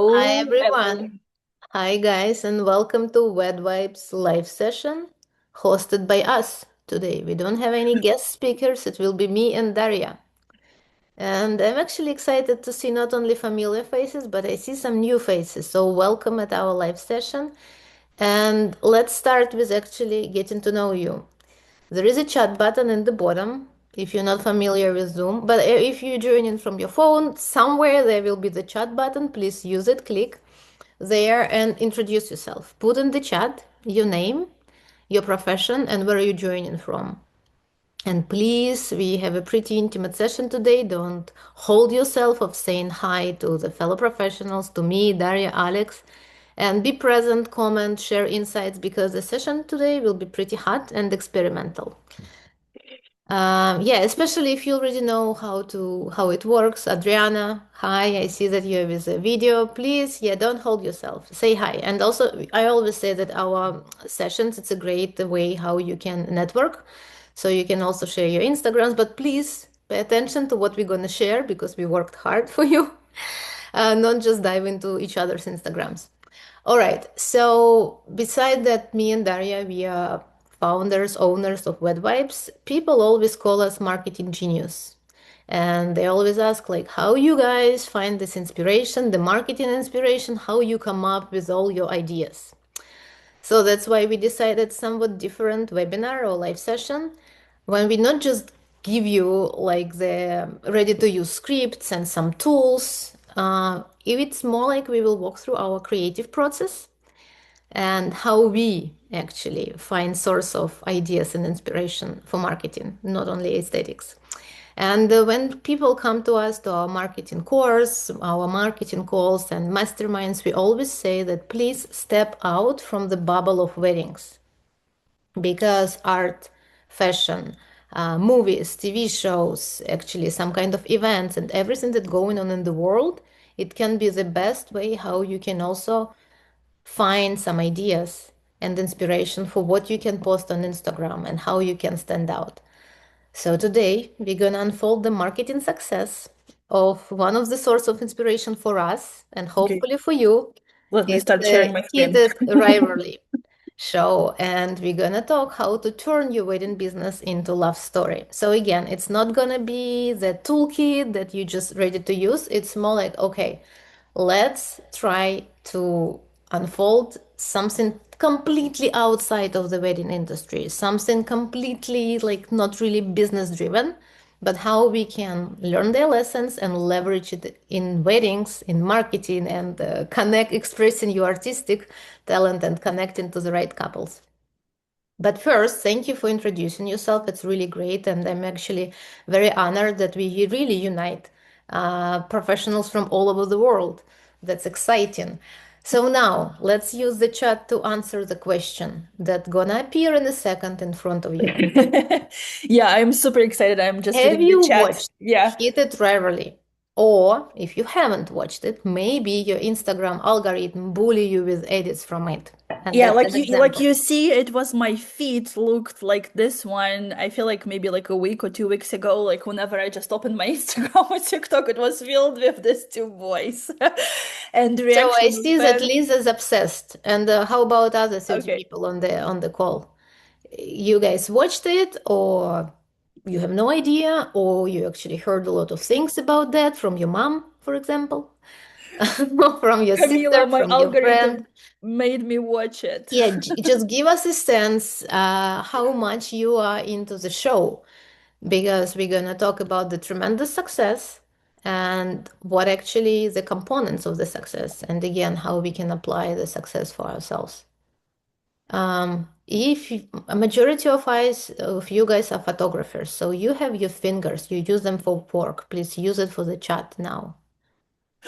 Hi Hello, everyone. everyone. Hi guys, and welcome to WedVibes live session hosted by us today. We don't have any guest speakers, it will be me and Daria. And I'm actually excited to see not only familiar faces, but I see some new faces. So welcome at our live session. And let's start with actually getting to know you. There is a chat button in the bottom if you're not familiar with Zoom, but if you join in from your phone, somewhere there will be the chat button. Please use it, click there and introduce yourself. Put in the chat your name, your profession, and where you're joining from. And please, we have a pretty intimate session today. Don't hold yourself of saying hi to the fellow professionals, to me, Daria, Alex, and be present, comment, share insights because the session today will be pretty hot and experimental. Yeah, especially if you already know how it works. Adriana, hi, I see that you're with a video. Please, yeah, don't hold yourself. Say hi. And also, I always say that our sessions, it's a great way how you can network. So you can also share your Instagrams, but please pay attention to what we're gonna share because we worked hard for you. Not just dive into each other's Instagrams. All right. So beside that, me and Daria, we are founders, owners of WedVibes. People always call us marketing genius. And they always ask, like, how you guys find this inspiration, the marketing inspiration, how you come up with all your ideas. So that's why we decided somewhat different webinar or live session when we not just give you like the ready to use scripts and some tools. If it's more like we will walk through our creative process and how we actually find source of ideas and inspiration for marketing, not only aesthetics. And when people come to us to our marketing course, our marketing calls and masterminds, we always say that please step out from the bubble of weddings because art, fashion, movies, TV shows, actually some kind of events and everything that's going on in the world, it can be the best way how you can also find some ideas and inspiration for what you can post on Instagram and how you can stand out. So today we're gonna unfold the marketing success of one of the source of inspiration for us and Okay, hopefully for you. let me It's start sharing the my screen. Heated Rivalry show, and we're gonna talk how to turn your wedding business into love story. So again, it's not gonna be the toolkit that you just ready to use. It's more like, okay, let's try to unfold something completely outside of the wedding industry, something completely like not really business driven, but how we can learn their lessons and leverage it in weddings, in marketing, and connect, expressing your artistic talent and connecting to the right couples. But first, thank you for introducing yourself. It's really great, and I'm actually very honored that we really unite professionals from all over the world. That's exciting. So now let's use the chat to answer the question that's gonna appear in a second in front of you. Yeah, I'm super excited. I'm just Have reading the you chat. watched Yeah. Heated Rivalry? Or if you haven't watched it, maybe your Instagram algorithm bully you with edits from it. And Yeah, that's an like example. you see, it was my feed looked like this one. I feel like maybe like a week or 2 weeks ago, like whenever I just opened my Instagram or TikTok, it was filled with these two boys and So I reaction of see that fans. Liz is obsessed. And how about other 30 Okay. people on the call? You guys watched it, or you have no idea, or you actually heard a lot of things about that from your mom, for example, from your sister, Camila, my from your friend. algorithm made me watch it. Yeah, just give us a sense how much you are into the show, because we're gonna talk about the tremendous success and what actually the components of the success, and again, how we can apply the success for ourselves. If a majority of you guys are photographers, so you have your fingers, you use them for work. Please use it for the chat now.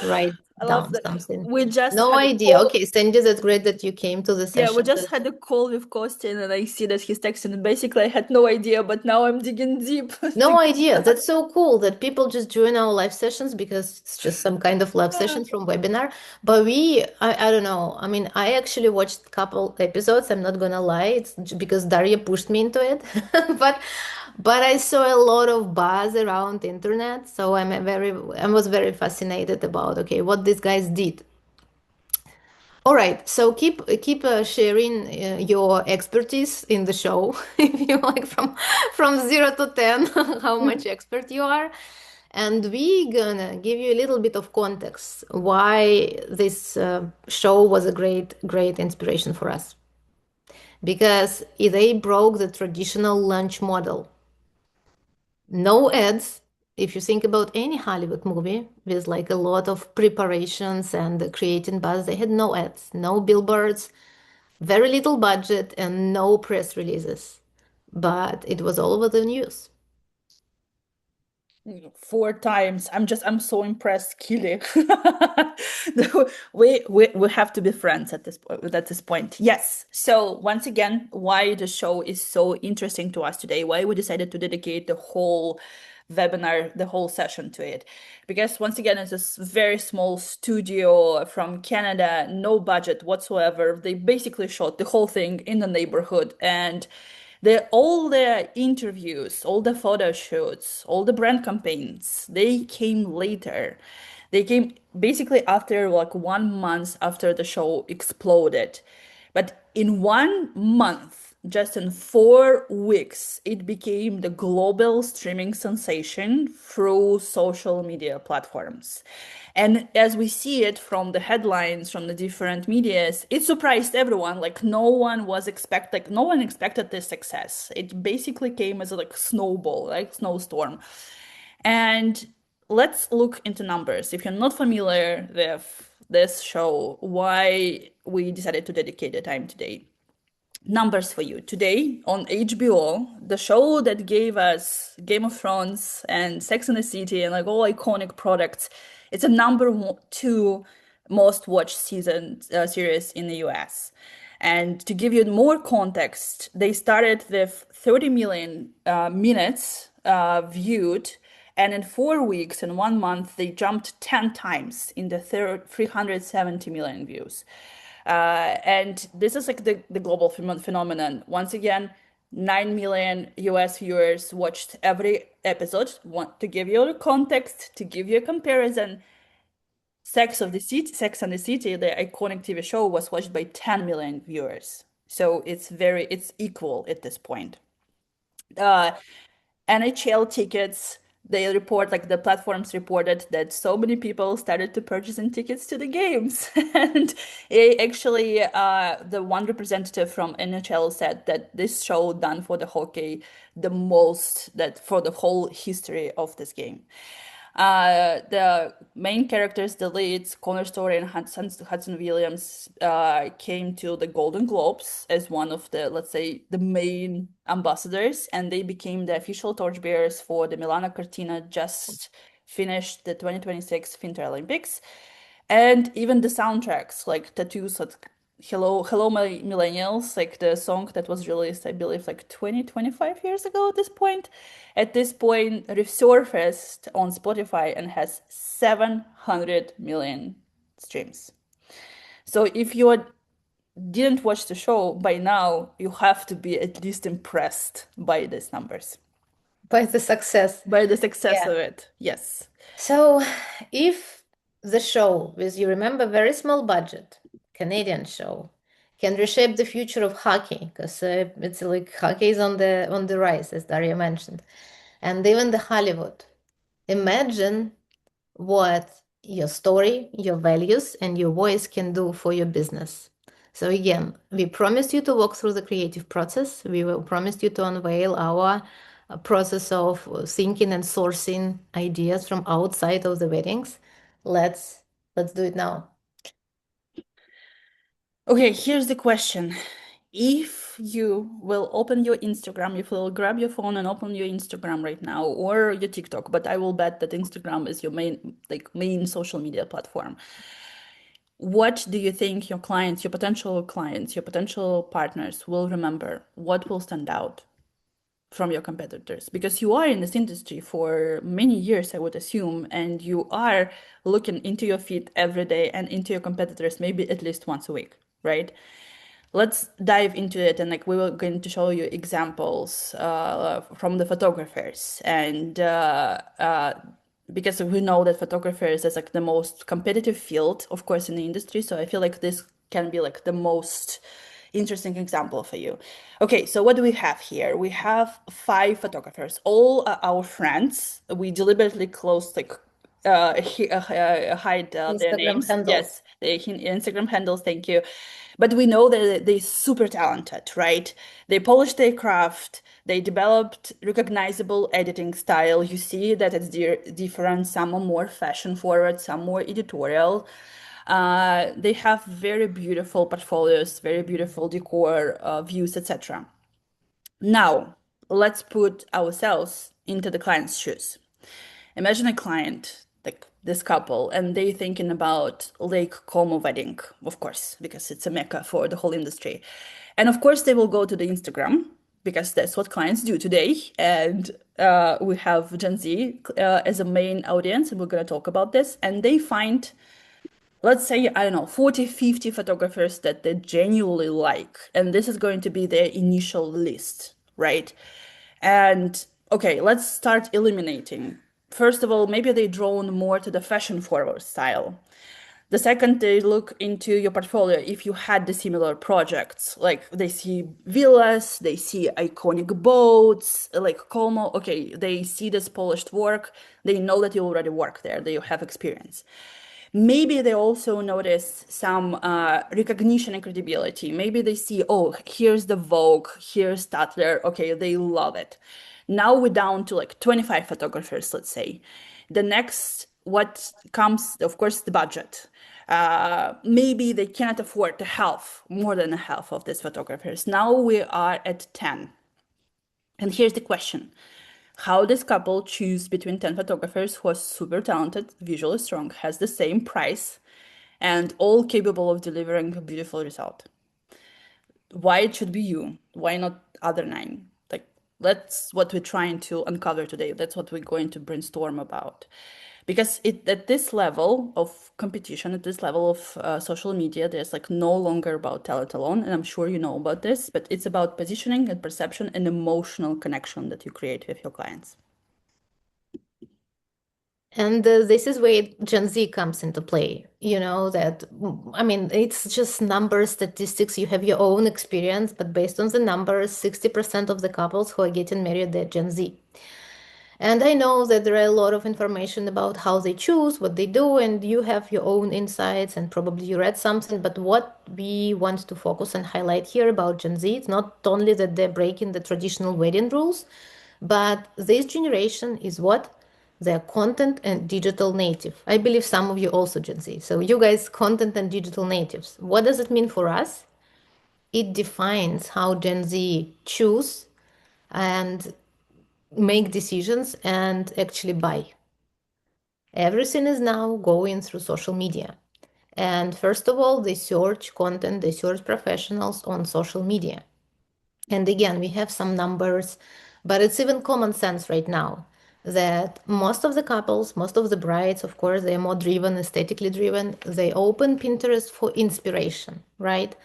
Write I love down that. something. We just No had a idea. call. Okay, Sandy, that's great that you came to the Yeah, we session. just had a call with Kostin and I see that he's texting and basically I had no idea, but now I'm digging deep. No idea. That's so cool that people just join our live sessions because it's just some kind of live session from webinar. But I don't know. I mean, I actually watched a couple episodes. I'm not gonna lie. It's because Daria pushed me into it. But but I saw a lot of buzz around the internet. So I was very fascinated about, okay, what these guys did. All right, so keep sharing your expertise in the show. If you like, from 0 to 10, how much expert you are, and we gonna give you a little bit of context why this show was a great inspiration for us, because they broke the traditional launch model. No ads. If you think about any Hollywood movie with like a lot of preparations and creating buzz, they had no ads, no billboards, very little budget, and no press releases. But it was all over the news. 4 times. I'm so impressed, Kili. We have to be friends at this point. Yes. So once again, why the show is so interesting to us today, why we decided to dedicate the whole webinar, the whole session to it. Because once again, it's a very small studio from Canada, no budget whatsoever. They basically shot the whole thing in the neighborhood, and all the interviews, all the photo shoots, all the brand campaigns, they came later. They came basically after like 1 month after the show exploded. But in 1 month, just in 4 weeks, it became the global streaming sensation through social media platforms. And as we see it from the headlines from the different medias, it surprised everyone. Like no one expected this success. It basically came as a like snowball, like snowstorm. And let's look into numbers. If you're not familiar with this show, why we decided to dedicate the time today. Numbers for you. Today on HBO, the show that gave us Game of Thrones and Sex and the City and like all iconic products, it's a two most watched series in the US. And to give you more context, they started with 30 million minutes viewed, and in 4 weeks, in 1 month, they jumped 10 times in the 370 million views. And this is like the global phenomenon. Once again, 9 million US viewers watched every episode. Want to give you a context, to give you a comparison, Sex and the City, the iconic TV show, was watched by 10 million viewers. So it's equal at this point. Uh, NHL tickets, they report, like the platforms reported that so many people started to purchasing tickets to the games. And actually, the one representative from NHL said that this show done for the hockey the most that for the whole history of this game. The main characters, the leads, Connor Story and Hudson Williams, came to the Golden Globes as one of the, let's say, the main ambassadors, and they became the official torchbearers for the Milano Cortina just finished the 2026 Winter Olympics. And even the soundtracks, like Tattoos, like Hello My Millennials, like the song that was released, I believe, like 25 years ago at this point. At this point, resurfaced on Spotify and has 700 million streams. So if you didn't watch the show by now, you have to be at least impressed by these numbers, By the success. by the success Yeah. of it. Yes. So, if the show, with you remember, very small budget, Canadian show, can reshape the future of hockey, because it's like hockey is on the rise, as Daria mentioned, and even the Hollywood. Imagine what your story, your values, and your voice can do for your business. So again, we promised you to walk through the creative process. We will promise you to unveil our process of thinking and sourcing ideas from outside of the weddings. Let's let's do it now. Okay, here's the question. If you will open your Instagram, if you will grab your phone and open your Instagram right now or your TikTok, but I will bet that Instagram is your main social media platform. What do you think your clients, your potential partners will remember? What will stand out from your competitors? Because you are in this industry for many years, I would assume, and you are looking into your feed every day and into your competitors maybe at least once a week, right? Let's dive into it, and like we were going to show you examples from the photographers, and because we know that photographers is like the most competitive field, of course, in the industry. So I feel like this can be like the most interesting example for you. Okay, so what do we have here? We have five photographers, all our friends. We deliberately closed like hide their Instagram names. handles. Yes, the Instagram handles. Thank you. But we know that they're super talented, right? They polished their craft. They developed recognizable editing style. You see that it's different. Some are more fashion forward, some more editorial. They have very beautiful portfolios, very beautiful decor, views, etc. Now, let's put ourselves into the client's shoes. Imagine a client, like this couple, and they thinking about Lake Como wedding, of course, because it's a mecca for the whole industry. And of course, they will go to the Instagram because that's what clients do today. And we have Gen Z as a main audience, and we're going to talk about this. And they find, let's say, I don't know, 40, 50 photographers that they genuinely like. And this is going to be their initial list, right? And okay, let's start eliminating. First of all, maybe they drawn more to the fashion forward style. The second, they look into your portfolio if you had the similar projects. Like they see villas, they see iconic boats, like Como. Okay, they see this polished work. They know that you already work there, that you have experience. Maybe they also notice some recognition and credibility. Maybe they see, oh, here's the Vogue, here's Tatler. Okay, they love it. Now we're down to like 25 photographers, let's say. The next, what comes, of course, the budget. Maybe they cannot afford the half, more than a half of these photographers. Now we are at 10. And here's the question. How this couple choose between 10 photographers who are super talented, visually strong, has the same price, and all capable of delivering a beautiful result? Why it should be you? Why not other nine? Like, that's what we're trying to uncover today. That's what we're going to brainstorm about. Because it at this level of competition, at this level of social media, there's like no longer about talent alone, and I'm sure you know about this, but it's about positioning and perception and emotional connection that you create with your clients. And this is where Gen Z comes into play. You know, that, I mean, it's just numbers, statistics. You have your own experience, but based on the numbers, 60% of the couples who are getting married, they're Gen Z. And I know that there are a lot of information about how they choose, what they do, and you have your own insights, and probably you read something. But what we want to focus and highlight here about Gen Z, it's not only that they're breaking the traditional wedding rules, but this generation is what? They're content and digital native. I believe some of you also Gen Z. So you guys, content and digital natives. What does it mean for us? It defines how Gen Z choose and make decisions and actually buy. Everything is now going through social media. And first of all, they search content, they search professionals on social media. And again, we have some numbers, but it's even common sense right now that most of the couples, most of the brides, of course, they're more driven, aesthetically driven. They open Pinterest for inspiration, right?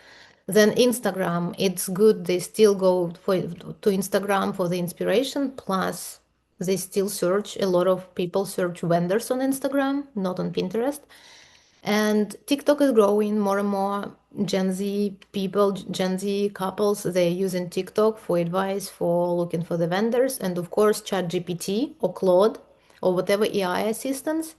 Then Instagram, it's good. They still go to Instagram for the inspiration. Plus, they still search. A lot of people search vendors on Instagram, not on Pinterest. And TikTok is growing more and more. Gen Z people, Gen Z couples, they're using TikTok for advice, for looking for the vendors. And of course, ChatGPT or Claude or whatever AI assistants,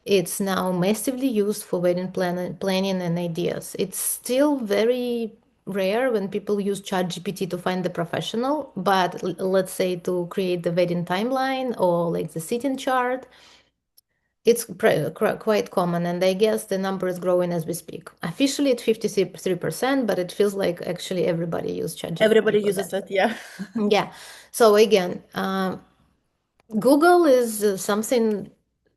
it's now massively used for wedding planning and ideas. It's still very rare when people use ChatGPT to find the professional, but let's say to create the wedding timeline or like the seating chart, it's quite common, and I guess the number is growing as we speak. Officially, it's 53%, but it feels like actually everybody uses ChatGPT Everybody for uses that. it, yeah. Yeah. So again, Google is something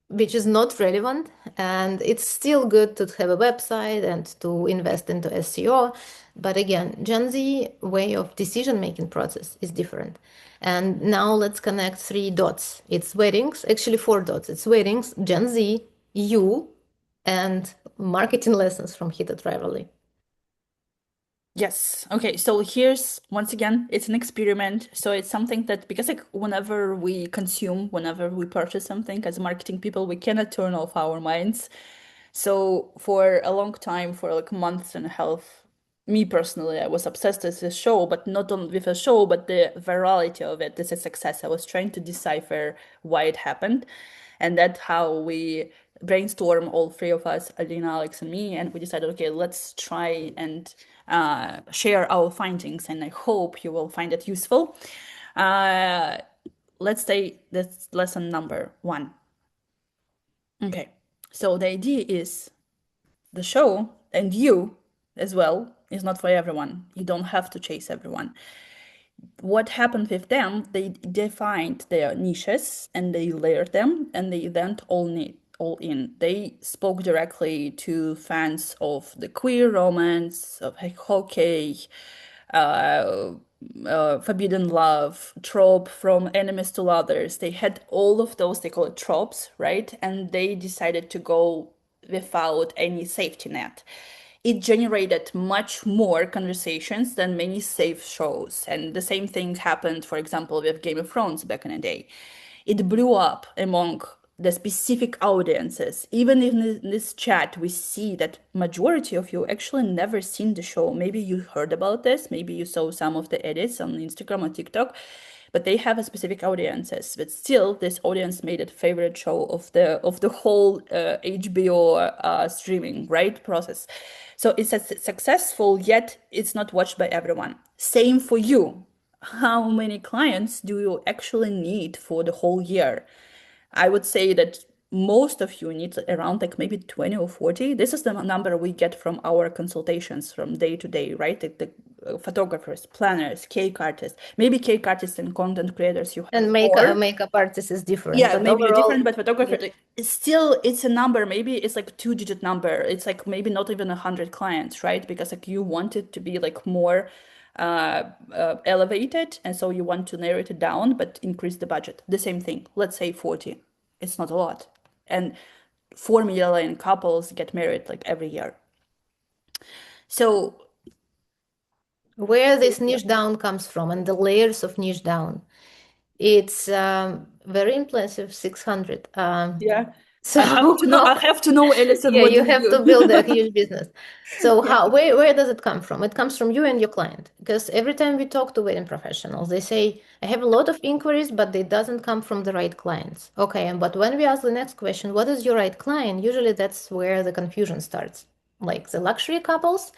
which is not relevant, and it's still good to have a website and to invest into SEO. But again, Gen Z way of decision making process is different. And now let's connect three dots. It's weddings, actually four dots. It's weddings, Gen Z, you, and marketing lessons from Heated Rivalry. Yes. Okay. So here's once again, it's an experiment. So it's something that because like whenever we consume, whenever we purchase something as marketing people, we cannot turn off our minds. So for a long time, for like months and a half, me personally, I was obsessed with this show, but not only with a show, but the virality of it. This is success. I was trying to decipher why it happened. And that's how we brainstorm, all three of us, Alina, Alex, and me, and we decided, okay, let's try and share our findings, and I hope you will find it useful. Uh, let's say that's lesson number one. Okay, so the idea is the show and you as well is not for everyone. You don't have to chase everyone. What happened with them, they defined their niches and they layered them and they went all in. They spoke directly to fans of the queer romance, of hockey, uh, forbidden love, trope from enemies to lovers. They had all of those, they call it tropes, right? And they decided to go without any safety net. It generated much more conversations than many safe shows. And the same thing happened, for example, with Game of Thrones back in the day. It blew up among the specific audiences. Even in this chat, we see that majority of you actually never seen the show. Maybe you heard about this, maybe you saw some of the edits on Instagram or TikTok, but they have a specific audiences. But still, this audience made it favorite show of the whole HBO streaming right process. So it's a successful, yet it's not watched by everyone. Same for you. How many clients do you actually need for the whole year? I would say that most of you need around like maybe 20 or 40. This is the number we get from our consultations from day to day, right? The photographers, planners, cake artists, maybe cake artists and content creators you have And more. makeup artist is different, Yeah, but maybe you're different, overall, but photographer, yeah. like, it's still, it's a number. Maybe it's like two-digit number. It's like maybe not even 100 clients, right? Because like you want it to be like more elevated, and so you want to narrow it down, but increase the budget. The same thing. Let's say 40. It's not a lot, and 4 million couples get married like every year. So Where this niche down comes from and the layers of niche down. It's very impressive, 600. yeah, So I how, have to know, Alison, yeah, what do you you have do? to build a huge business. So Yeah. where does it come from? It comes from you and your client. Because every time we talk to wedding professionals, they say, I have a lot of inquiries, but it doesn't come from the right clients. Okay, and but when we ask the next question, what is your right client? Usually that's where the confusion starts. Like the luxury couples.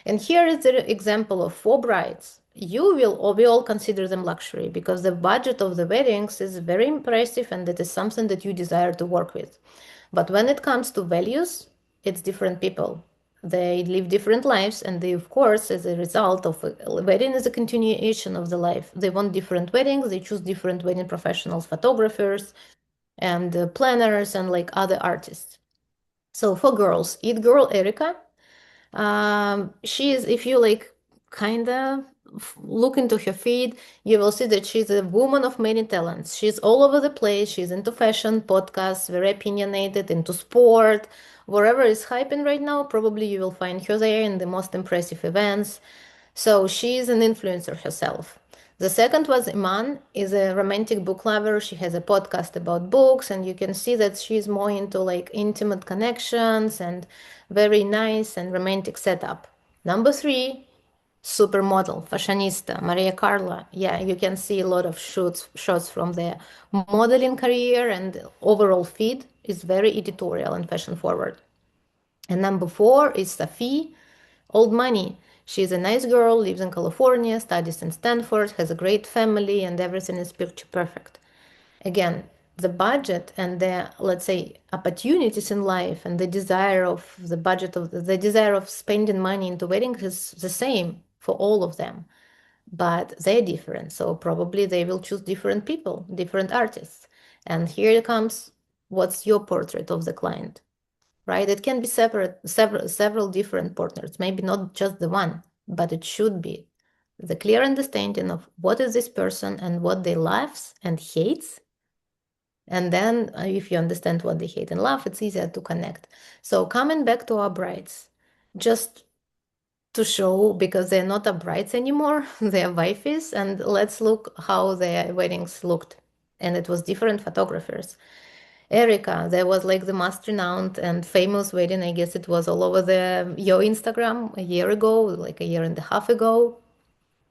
And here is the example of four brides. You will, or we all consider them luxury because the budget of the weddings is very impressive and that is something that you desire to work with. But when it comes to values, it's different people. They live different lives, and they, of course, as a result of a wedding is a continuation of the life. They want different weddings, they choose different wedding professionals, photographers, and planners, and like other artists. So for girls, It Girl Erica, she is, if you like, kind of look into her feed, you will see that she's a woman of many talents. She's all over the place. She's into fashion, podcasts, very opinionated, into sport. Wherever is hyping right now, probably you will find her there in the most impressive events. So she is an influencer herself. The second was Iman, is a romantic book lover. She has a podcast about books, and you can see that she's more into like intimate connections and very nice and romantic setup. Number three, supermodel, fashionista, Maria Carla. Yeah, you can see a lot of shots from their modeling career, and overall feed is very editorial and fashion forward. And number four is Safi, old money. She's a nice girl, lives in California, studies in Stanford, has a great family, and everything is picture perfect. Again, the budget and the, let's say, opportunities in life and the desire of the budget of the desire of spending money into weddings is the same for all of them, but they're different. So probably they will choose different people, different artists. And here comes what's your portrait of the client, right? It can be several different partners, maybe not just the one, but it should be the clear understanding of what is this person and what they loves and hates. And then if you understand what they hate and love, it's easier to connect. So coming back to our brides, just to show, because they're not our brides anymore, they're wifeys, and let's look how their weddings looked. And it was different photographers. Erica, there was like the most renowned and famous wedding. I guess it was all over your Instagram a year ago, like a year and a half ago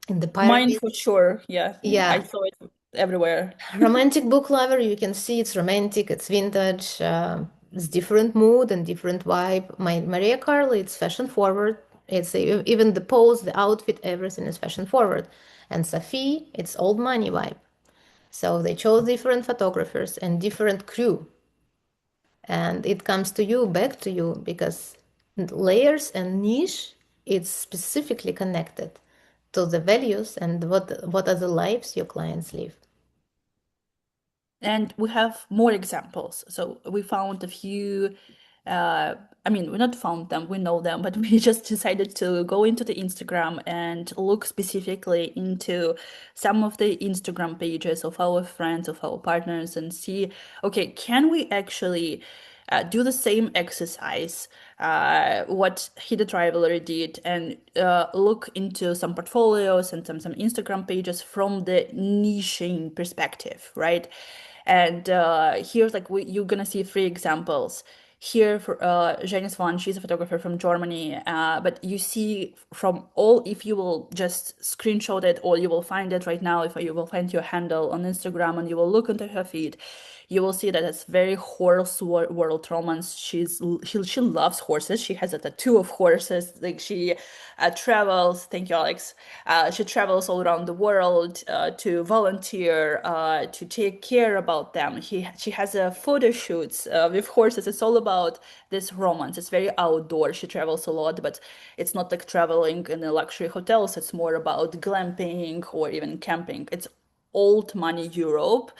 in the Mine for pyramids. sure. Yeah, I Yeah, saw it everywhere. romantic book lover, you can see it's romantic, it's vintage, it's different mood and different vibe. My Maria Carly, it's fashion forward. Even the pose, the outfit, everything is fashion forward. And Safi, it's old money vibe. So they chose different photographers and different crew. And it comes to you, back to you, because layers and niche, it's specifically connected to the values and what are the lives your clients live. And we have more examples. So we found a few, uh, I mean, we not found them, we know them, but we just decided to go into the Instagram and look specifically into some of the Instagram pages of our friends, of our partners, and see, okay, can we actually do the same exercise, what Heated Rivalry did, and look into some portfolios and some Instagram pages from the niching perspective, right? And here's like you're gonna see three examples. Here for Janice Swan, she's a photographer from Germany, but you see from all, if you will just screenshot it or you will find it right now, if you will find your handle on Instagram and you will look into her feed, you will see that it's very horse world romance. She loves horses. She has a tattoo of horses. Like she travels. Thank you, Alex. She travels all around the world to volunteer, to take care about them. She has a photo shoots with horses. It's all about this romance. It's very outdoor. She travels a lot, but it's not like traveling in the luxury hotels. It's more about glamping or even camping. It's old money Europe,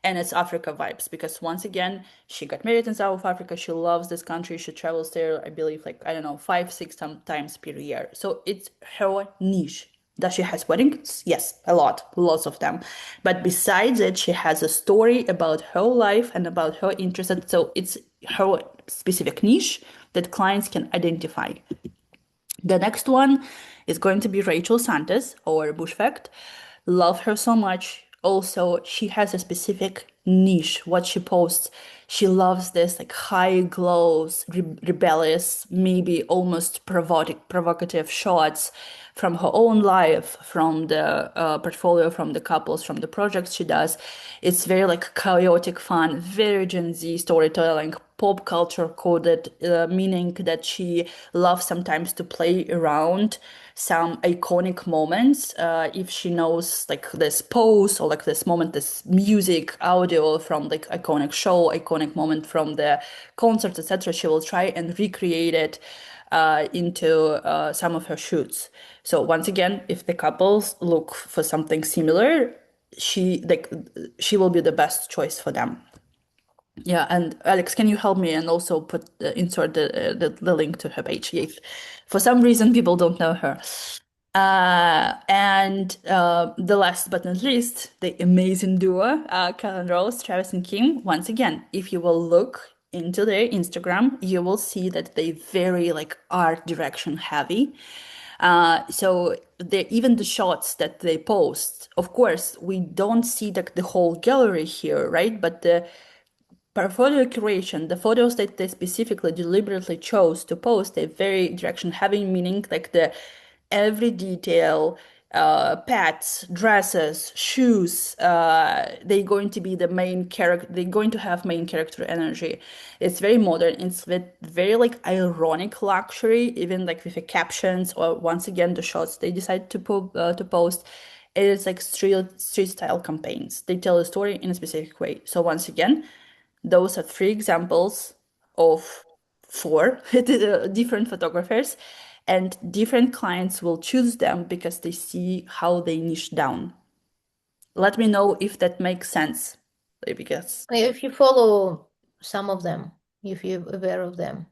and it's Africa vibes because once again, she got married in South Africa. She loves this country. She travels there, I believe, like I don't know, 5, 6 times per year. So it's her niche. Does she has weddings? Yes, a lot, lots of them. But besides it, she has a story about her life and about her interests. So it's her specific niche that clients can identify. The next one is going to be Rachel Santos or Bushfact. Love her so much. Also, she has a specific niche, what she posts. She loves this like high glows, rebellious, maybe almost provocative shots from her own life, from the portfolio, from the couples, from the projects she does. It's very like chaotic fun, very Gen Z storytelling, pop culture coded, meaning that she loves sometimes to play around some iconic moments. If she knows like this pose or like this moment, this music, audio from like iconic show, iconic moment from the concert, etc., she will try and recreate it into some of her shoots. So once again, if the couples look for something similar, she will be the best choice for them. Yeah, and Alex, can you help me and also put insert the link to her page? If for some reason people don't know her. And the last but not least, the amazing duo, Karen Rose, Travis and Kim. Once again, if you will look into their Instagram, you will see that they very like art direction heavy. So even the shots that they post, of course, we don't see the whole gallery here, right? But the portfolio curation, the photos that they specifically deliberately chose to post, a very direction having meaning, like the every detail, pets, dresses, shoes, they're going to be the main character, they're going to have main character energy. It's very modern, it's with very like ironic luxury, even like with the captions or once again the shots they decide to post. It is like street style campaigns. They tell a story in a specific way. So once again, those are three examples of four different photographers, and different clients will choose them because they see how they niche down. Let me know if that makes sense, because If you follow some of them, if you're aware of them,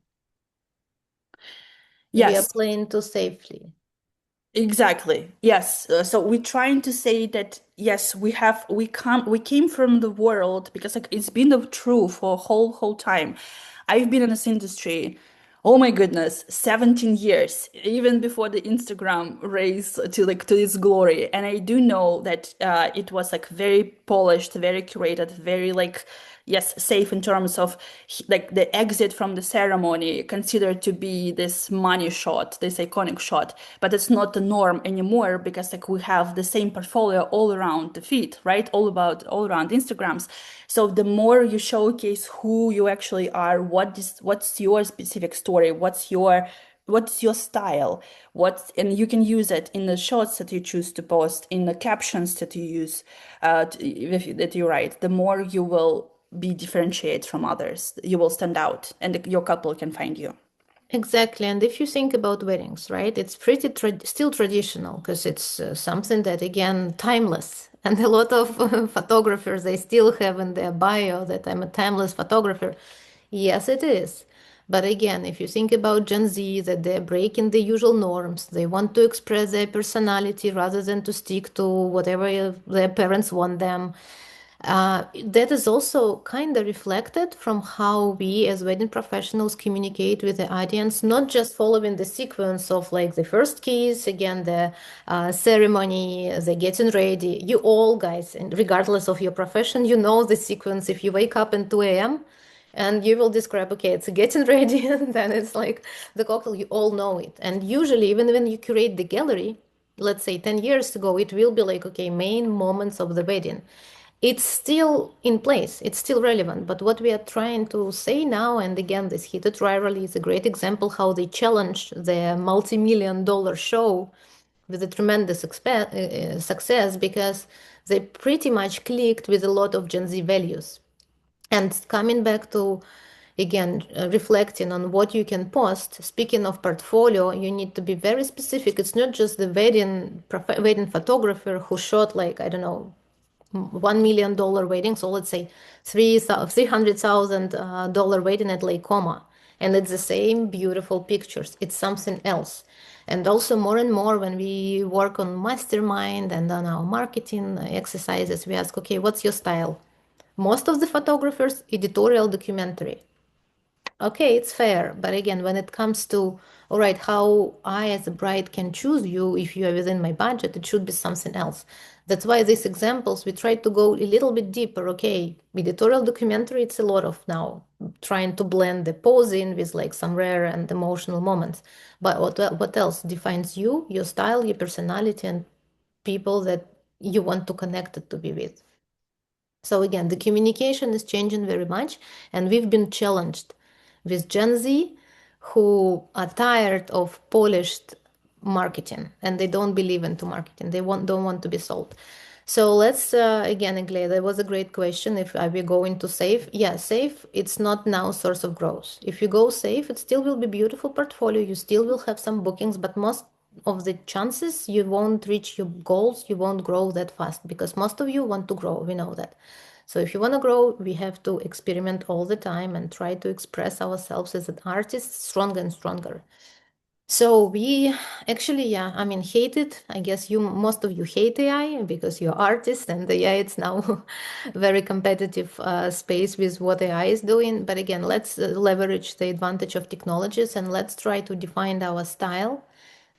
we are yes. playing too safely. Exactly. Yes. So we're trying to say that yes, we came from the world because like it's been the true for a whole time. I've been in this industry, oh my goodness, 17 years, even before the Instagram race to like to its glory. And I do know that it was like very polished, very curated, very like yes, safe in terms of like the exit from the ceremony considered to be this money shot, this iconic shot, but it's not the norm anymore because like we have the same portfolio all around the feed, right? All around Instagrams. So the more you showcase who you actually are, what's your specific story, what's your style, and you can use it in the shots that you choose to post, in the captions that you use, that you write, the more you will be differentiated from others. You will stand out, and your couple can find you. Exactly. And if you think about weddings, right, it's pretty still traditional because it's something that, again, timeless. And a lot of photographers, they still have in their bio that I'm a timeless photographer. Yes, it is. But again, if you think about Gen Z, that they're breaking the usual norms, they want to express their personality rather than to stick to whatever their parents want them. That is also kind of reflected from how we as wedding professionals communicate with the audience, not just following the sequence of like the first kiss, again, the ceremony, the getting ready. You all guys, and regardless of your profession, you know the sequence. If you wake up at 2 a.m., and you will describe, okay, it's getting ready, and then it's like the cocktail, you all know it. And usually, even when you curate the gallery, let's say 10 years ago, it will be like, okay, main moments of the wedding. It's still in place, it's still relevant. But what we are trying to say now, and again, this Heated Rivalry is a great example how they challenged the multi-million dollar show with a tremendous success because they pretty much clicked with a lot of Gen Z values. And coming back to, again, reflecting on what you can post, speaking of portfolio, you need to be very specific. It's not just the wedding photographer who shot, like, I don't know, $1 million wedding. So let's say $300,000 wedding at Lake Como. And it's the same beautiful pictures. It's something else. And also more and more when we work on mastermind and on our marketing exercises, we ask, okay, what's your style? Most of the photographers, editorial documentary. Okay, it's fair. But again, when it comes to, all right, how I as a bride can choose you if you are within my budget, it should be something else. That's why these examples, we try to go a little bit deeper. Okay, editorial documentary, it's a lot of now trying to blend the posing with like some rare and emotional moments. But what else defines you, your style, your personality, and people that you want to connect it to be with? So again, the communication is changing very much, and we've been challenged with Gen Z who are tired of polished marketing and they don't believe into marketing. They don't want to be sold. So let's again, Aglaia, that was a great question. If are we going to safe? Yeah, safe. It's not now source of growth. If you go safe, it still will be beautiful portfolio. You still will have some bookings, but most of the chances you won't reach your goals. You won't grow that fast because most of you want to grow. We know that. So if you want to grow, we have to experiment all the time and try to express ourselves as an artist stronger and stronger. So we actually, yeah, I mean, hate it. I guess most of you hate AI because you're artists and AI, it's now very competitive space with what AI is doing. But again, let's leverage the advantage of technologies and let's try to define our style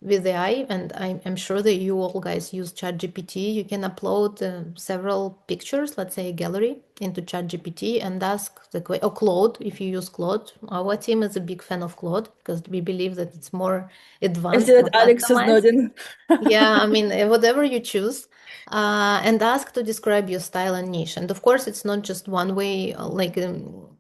with AI. And I'm sure that you all guys use ChatGPT. You can upload several pictures, let's say a gallery, into ChatGPT and ask the question, or Claude, if you use Claude. Our team is a big fan of Claude because we believe that it's more I see advanced that and Alex is customized. nodding. Yeah, I mean, whatever you choose, and ask to describe your style and niche. And of course, it's not just one way,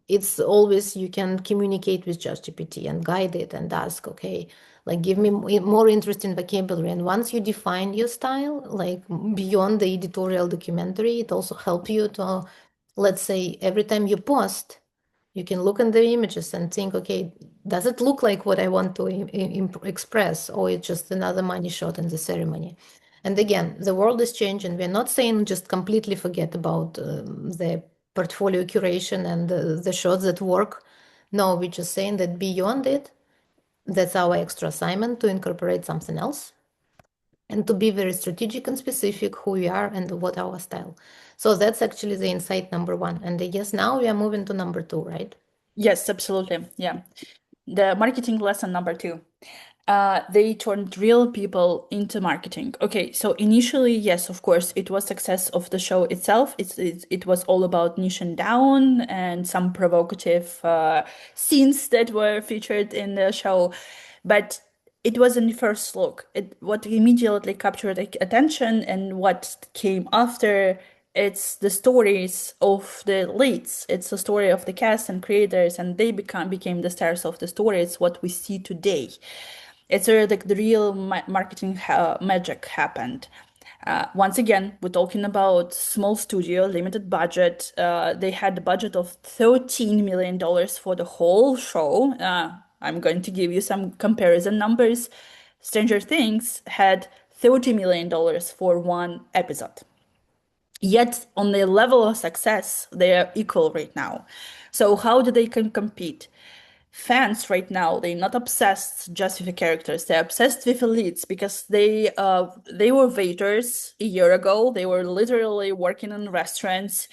it's always you can communicate with ChatGPT and guide it and ask, okay, like give me more interesting vocabulary. And once you define your style, like beyond the editorial documentary, it also helps you to, let's say, every time you post, you can look at the images and think, okay, does it look like what I want to express, or it's just another money shot in the ceremony? And again, the world is changing. We're not saying just completely forget about the portfolio curation and the shots that work. No, we're just saying that beyond it, that's our extra assignment to incorporate something else and to be very strategic and specific who we are and what our style. So that's actually the insight number one. And I guess now we are moving to number two, right? Yes, absolutely. Yeah. The marketing lesson number two. They turned real people into marketing. Okay, so initially, yes, of course, it was success of the show itself. It was all about niching down and some provocative scenes that were featured in the show, but it wasn't the first look. What immediately captured attention and what came after. It's the stories of the leads. It's the story of the cast and creators, and they became the stars of the story. It's what we see today. It's where the real marketing magic happened. Once again, we're talking about small studio, limited budget. They had a budget of $13 million for the whole show. I'm going to give you some comparison numbers. Stranger Things had $30 million for one episode. Yet, on the level of success, they are equal right now. So, how do they can compete? Fans right now, they're not obsessed just with the characters, they're obsessed with elites because they were waiters a year ago, they were literally working in restaurants,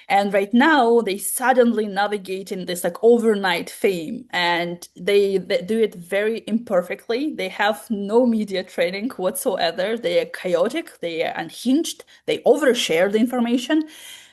and right now they suddenly navigate in this like overnight fame, and they do it very imperfectly. They have no media training whatsoever, they are chaotic, they are unhinged, they overshare the information.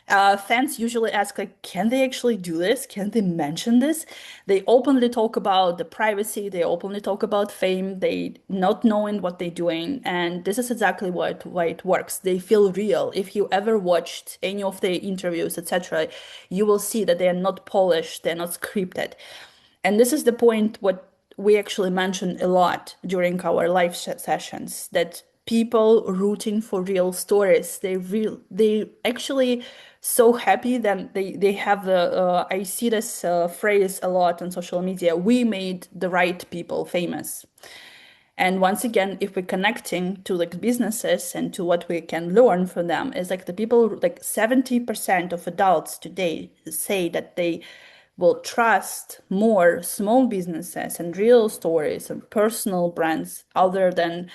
Fans usually ask, like, can they actually do this? Can they mention this? They openly talk about the privacy. They openly talk about fame. They not knowing what they're doing, and this is exactly why it works. They feel real. If you ever watched any of their interviews, etc., you will see that they are not polished. They're not scripted. And this is the point what we actually mention a lot during our live sessions, that people rooting for real stories, they actually so happy that they have the I see this phrase a lot on social media: we made the right people famous. And once again, if we're connecting to like businesses and to what we can learn from them, is like the people, like 70% of adults today say that they will trust more small businesses and real stories and personal brands other than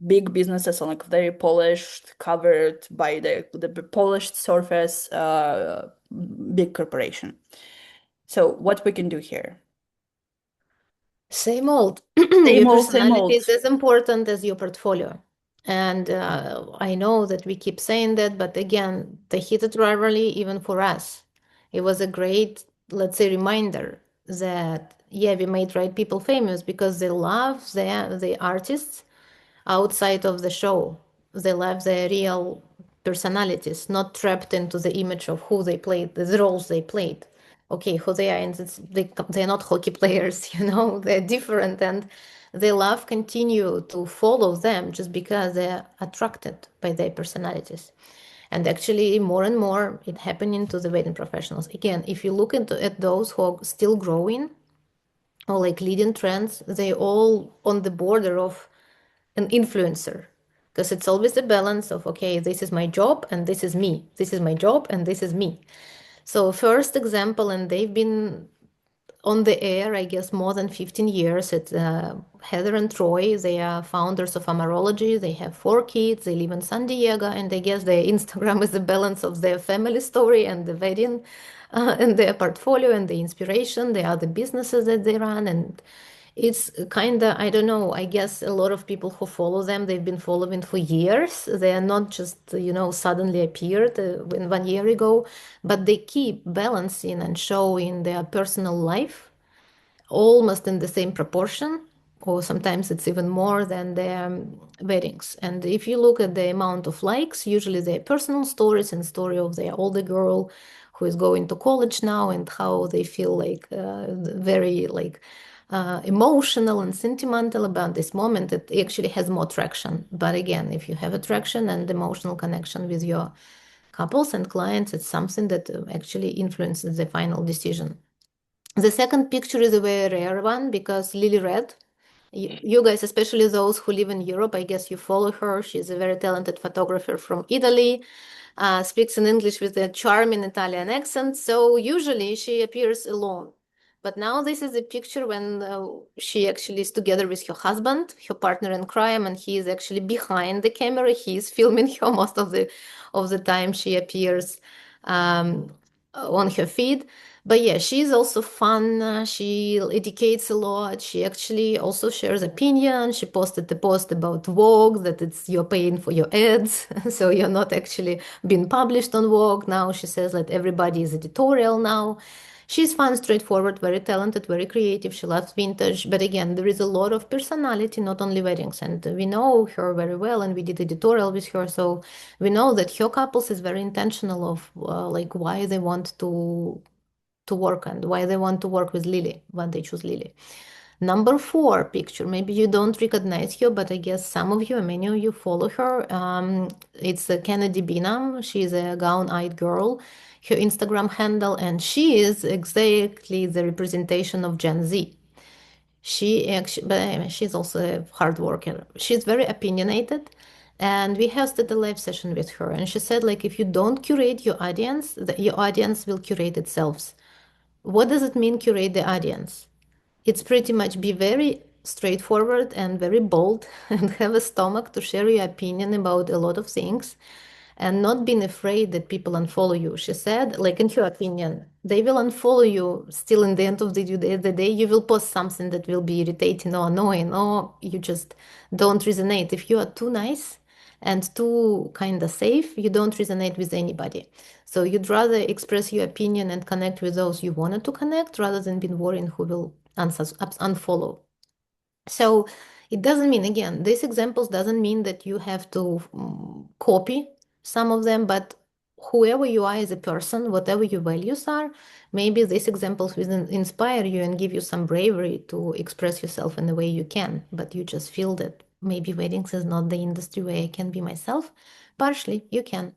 big businesses on like very polished, covered by the polished surface, big corporation. So what we can do here? Same old. Same Your old, same personality old. is as important as your portfolio. And I know that we keep saying that, but again, the heated rivalry, even for us, it was a great, let's say, reminder that, yeah, we made right people famous because they love the artists outside of the show. They love their real personalities, not trapped into the image of who they played, the roles they played. Okay, who they are, and they're not hockey players, they're different, and they love continue to follow them just because they're attracted by their personalities. And actually, more and more, it happening to the wedding professionals. Again, if you look at those who are still growing or like leading trends, they all on the border of an influencer, because it's always a balance of, okay, this is my job and this is me, this is my job and this is me. So first example, and they've been on the air, I guess, more than 15 years. It's Heather and Troy. They are founders of Amarology. They have 4 kids. They live in San Diego, and I guess their Instagram is the balance of their family story and the wedding, and their portfolio and the inspiration. They are the businesses that they run, and it's kind of, I don't know, I guess a lot of people who follow them, they've been following for years. They are not just, suddenly appeared in 1 year ago, but they keep balancing and showing their personal life almost in the same proportion, or sometimes it's even more than their weddings. And if you look at the amount of likes, usually their personal stories and story of their older girl who is going to college now and how they feel like very like emotional and sentimental about this moment, it actually has more traction. But again, if you have attraction and emotional connection with your couples and clients, it's something that actually influences the final decision. The second picture is a very rare one because Lily Red, you guys, especially those who live in Europe, I guess you follow her. She's a very talented photographer from Italy, speaks in English with a charming Italian accent. So usually she appears alone. But now this is a picture when she actually is together with her husband, her partner in crime, and he is actually behind the camera. He is filming her most of the time she appears on her feed. But yeah, she's also fun. She educates a lot. She actually also shares opinion. She posted the post about Vogue that it's you're paying for your ads, so you're not actually being published on Vogue now. She says that everybody is editorial now. She's fun, straightforward, very talented, very creative. She loves vintage. But again, there is a lot of personality, not only weddings. And we know her very well, and we did editorial with her. So we know that her couples is very intentional of like why they want to work and why they want to work with Lily when they choose Lily. Number four picture, maybe you don't recognize her, but I guess some of you, many of you follow her. It's Kennedy Bingham. She's a gown-eyed girl. Her Instagram handle, and she is exactly the representation of Gen Z. She actually, but anyway, she's also a hard worker. She's very opinionated, and we hosted a live session with her. And she said, like, if you don't curate your audience, your audience will curate itself. What does it mean, curate the audience? It's pretty much be very straightforward and very bold and have a stomach to share your opinion about a lot of things and not being afraid that people unfollow you. She said, like in her opinion, they will unfollow you still in the end of the day. You will post something that will be irritating or annoying or you just don't resonate. If you are too nice and too kind of safe, you don't resonate with anybody. So you'd rather express your opinion and connect with those you wanted to connect rather than being worried who will unfollow. So it doesn't mean, again, these examples doesn't mean that you have to copy some of them, but whoever you are as a person, whatever your values are, maybe these examples will inspire you and give you some bravery to express yourself in the way you can. But you just feel that maybe weddings is not the industry where I can be myself. Partially, you can.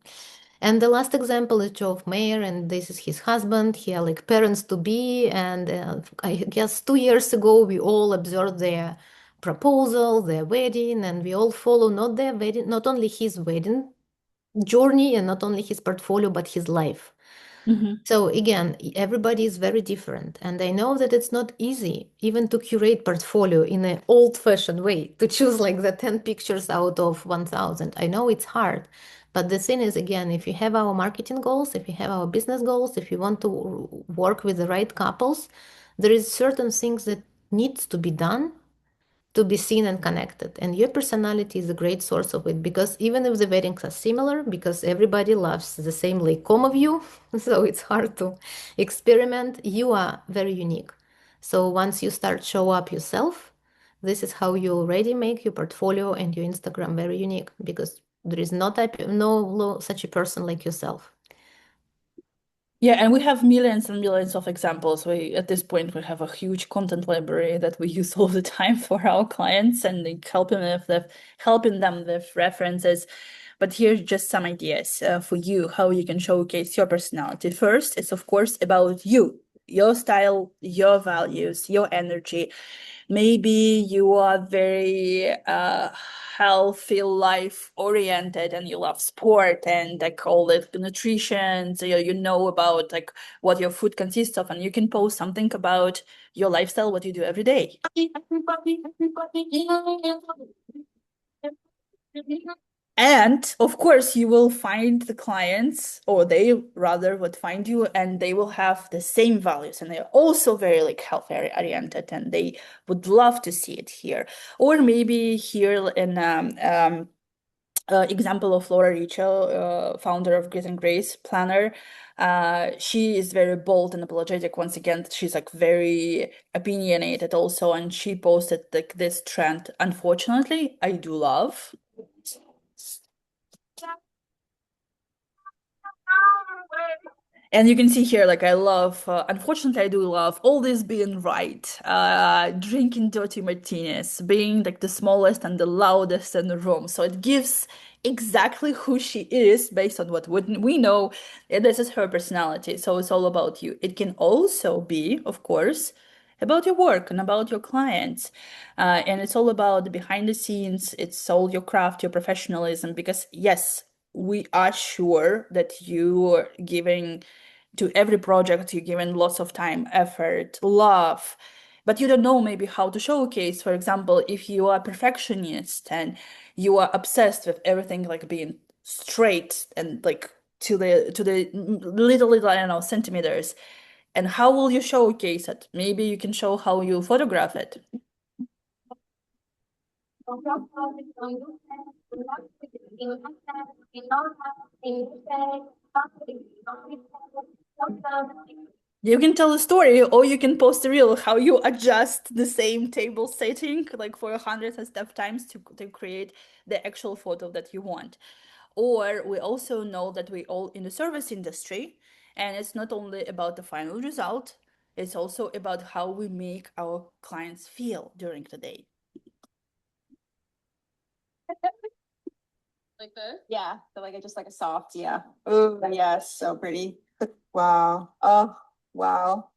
And the last example is Joe Mayer, and this is his husband. He are like parents to be, and I guess 2 years ago we all observed their proposal, their wedding, and we all follow not their wedding, not only his wedding journey and not only his portfolio, but his life. Hmm. So again, everybody is very different, and I know that it's not easy even to curate portfolio in an old-fashioned way, to choose like the 10 pictures out of 1,000. I know it's hard, but the thing is, again, if you have our marketing goals, if you have our business goals, if you want to work with the right couples, there is certain things that needs to be done to be seen and connected. And your personality is a great source of it because even if the weddings are similar, because everybody loves the same Lacom of you, so it's hard to experiment, you are very unique. So once you start show up yourself, this is how you already make your portfolio and your Instagram very unique because there is no type, no such a person like yourself. Yeah, and we have millions and millions of examples. We at this point we have a huge content library that we use all the time for our clients and like helping them with references. But here's just some ideas for you how you can showcase your personality. First, it's of course about you, your style, your values, your energy. Maybe you are very healthy life oriented and you love sport and like all the nutrition, so you know about like what your food consists of, and you can post something about your lifestyle, what you do every day. And of course, you will find the clients, or they rather would find you, and they will have the same values, and they're also very like health oriented, and they would love to see it here. Or maybe here in example of Laura Rachel, founder of Grit and Grace Planner. She is very bold and apologetic. Once again, she's like very opinionated also, and she posted like this trend. Unfortunately, I do love. And you can see here, like I love, unfortunately, I do love all this being right, drinking dirty martinis, being like the smallest and the loudest in the room. So it gives exactly who she is based on what we know. And this is her personality. So it's all about you. It can also be, of course, about your work and about your clients. And it's all about the behind the scenes. It's all your craft, your professionalism, because yes, we are sure that you are giving to every project, you're giving lots of time, effort, love, but you don't know maybe how to showcase. For example, if you are a perfectionist and you are obsessed with everything like being straight and like to the little I don't know centimeters, And how will you showcase it? Maybe you can show how you photograph it. You can tell a story, or you can post a reel how you adjust the same table setting like for hundreds of times to create the actual photo that you want. Or we also know that we all in the service industry, and it's not only about the final result, it's also about how we make our clients feel during the day. Like this? Yeah, but like just like a soft, yeah. Oh, yes, so pretty. Wow. Oh, wow.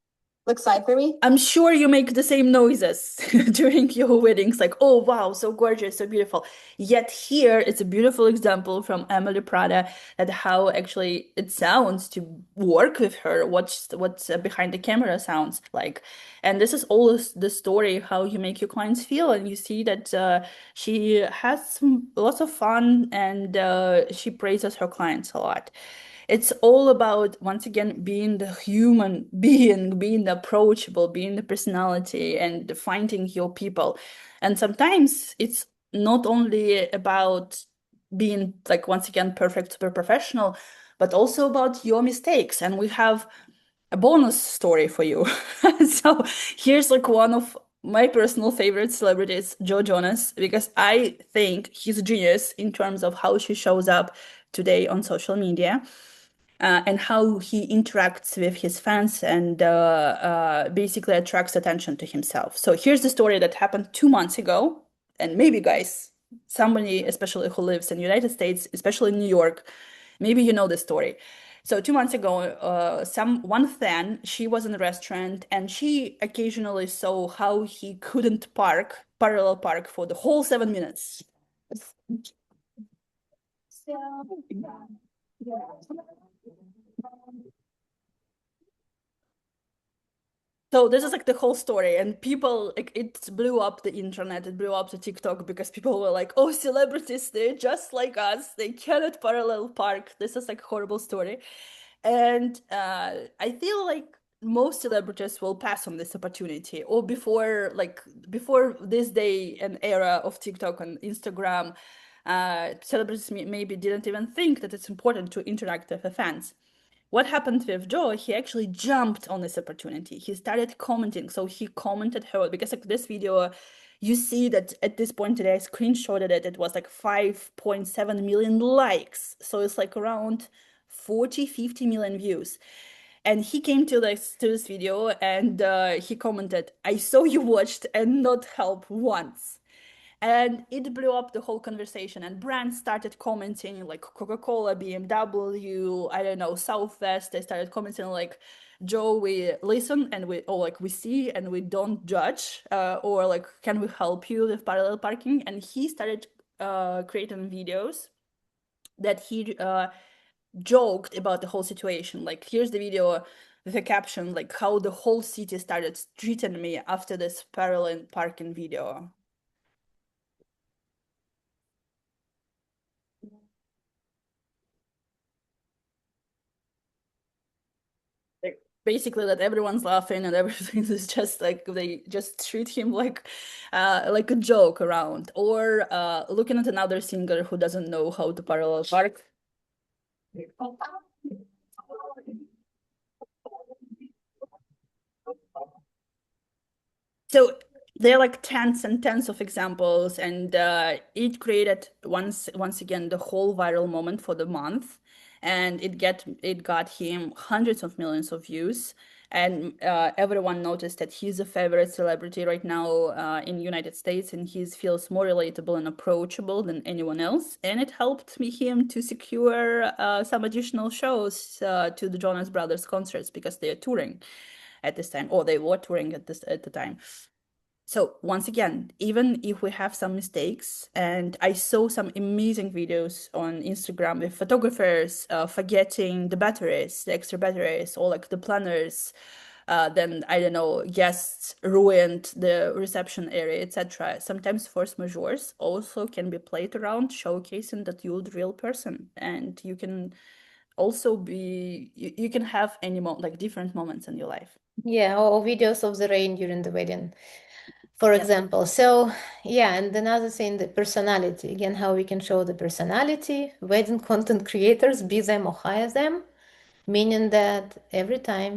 Looks side for me. I'm sure you make the same noises during your weddings, like, oh wow, so gorgeous, so beautiful. Yet here, it's a beautiful example from Emily Prada that how actually it sounds to work with her, what's behind the camera sounds like. And this is all the story how you make your clients feel, and you see that she has lots of fun, and she praises her clients a lot. It's all about, once again, being the human being approachable, being the personality, and finding your people. And sometimes it's not only about being, like, once again, perfect, super professional, but also about your mistakes. And we have a bonus story for you. So here's like one of my personal favorite celebrities, Joe Jonas, because I think he's a genius in terms of how she shows up today on social media, and how he interacts with his fans and basically attracts attention to himself. So here's the story that happened 2 months ago. And maybe, guys, somebody, especially who lives in the United States, especially in New York, maybe you know this story. So 2 months ago, one fan, she was in a restaurant and she occasionally saw how he couldn't parallel park for the whole 7 minutes. So this is like the whole story, and people, like, it blew up the internet, it blew up the TikTok because people were like, "Oh, celebrities, they're just like us. They cannot parallel park. This is like a horrible story." And I feel like most celebrities will pass on this opportunity, or before this day and era of TikTok and Instagram, celebrities maybe didn't even think that it's important to interact with the fans. What happened with Joe? He actually jumped on this opportunity. He started commenting. So he commented her because like this video, you see that at this point today, I screenshotted it. It was like 5.7 million likes. So it's like around 40, 50 million views. And he came to this video and he commented, "I saw you watched and not help once." And it blew up the whole conversation, and brands started commenting, like Coca-Cola, BMW, I don't know, Southwest. They started commenting like, "Joe, we listen and we see and we don't judge, or like, can we help you with parallel parking?" And he started creating videos that he joked about the whole situation. Like, here's the video with a caption like, "How the whole city started treating me after this parallel parking video." Like, basically that everyone's laughing and everything is just like they just treat him like a joke around, or looking at another singer who doesn't know how to parallel park. So there are like tens and tens of examples, and it created once again the whole viral moment for the month, and it got him hundreds of millions of views, and everyone noticed that he's a favorite celebrity right now in United States, and he feels more relatable and approachable than anyone else, and it helped him to secure some additional shows to the Jonas Brothers concerts because they are touring at this time, or they were touring at the time. So once again, even if we have some mistakes, and I saw some amazing videos on Instagram with photographers forgetting the batteries, the extra batteries, or like the planners, then I don't know, guests ruined the reception area, etc. Sometimes force majeures also can be played around, showcasing that you're the real person, and you can also be you can have any like different moments in your life. Yeah, or videos of the rain during the wedding, for Yeah. example. So, yeah, and another thing, the personality. Again, how we can show the personality. Wedding content creators, be them or hire them, meaning that every time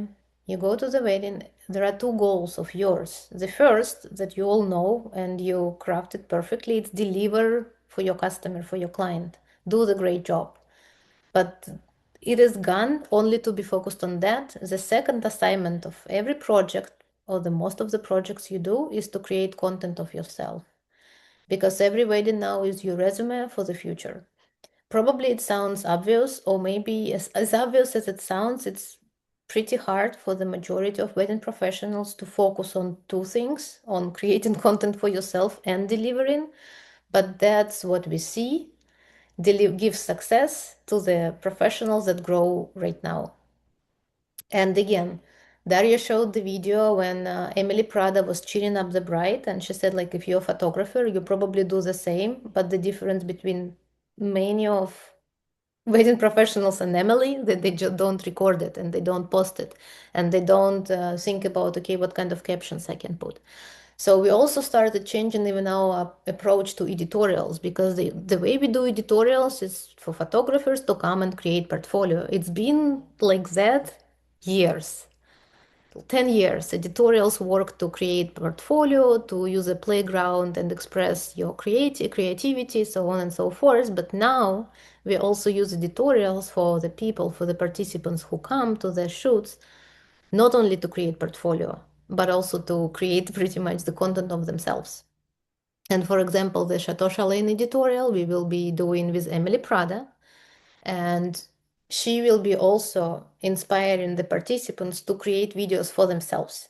you go to the wedding, there are two goals of yours. The first, that you all know and you craft it perfectly, it's deliver for your customer, for your client. Do the great job. But it is gone only to be focused on that. The second assignment of every project, or the most of the projects you do, is to create content of yourself. Because every wedding now is your resume for the future. Probably it sounds obvious, or maybe as obvious as it sounds, it's pretty hard for the majority of wedding professionals to focus on two things, on creating content for yourself and delivering. But that's what we see give success to the professionals that grow right now. And again, Daria showed the video when Emily Prada was cheering up the bride, and she said, like, if you're a photographer, you probably do the same. But the difference between many of wedding professionals and Emily, that they just don't record it and they don't post it, and they don't think about, okay, what kind of captions I can put. So we also started changing even our approach to editorials, because the way we do editorials is for photographers to come and create portfolio. It's been like that years. 10 years editorials work to create portfolio, to use a playground and express your creativity, so on and so forth. But now we also use editorials for the people, for the participants who come to the shoots, not only to create portfolio, but also to create pretty much the content of themselves. And for example, the Chateau Chalane editorial we will be doing with Emily Prada, and she will be also inspiring the participants to create videos for themselves.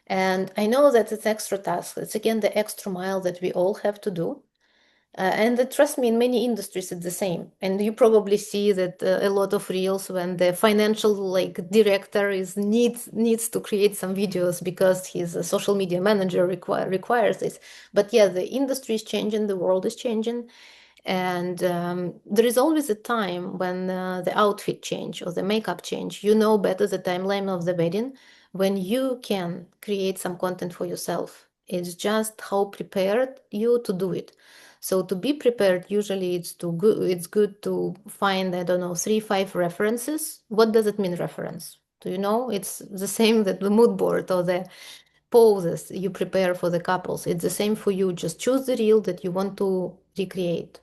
And I know that it's extra task. It's again the extra mile that we all have to do. And trust me, in many industries it's the same. And you probably see that a lot of reels when the financial like director is needs to create some videos because his social media manager requires this. But yeah, the industry is changing, the world is changing, and there is always a time when the outfit change or the makeup change. You know better the timeline of the wedding when you can create some content for yourself. It's just how prepared you to do it. So to be prepared, usually it's good to find, I don't know, 3, 5 references. What does it mean, reference? Do you know? It's the same that the mood board or the poses you prepare for the couples. It's the same for you. Just choose the reel that you want to recreate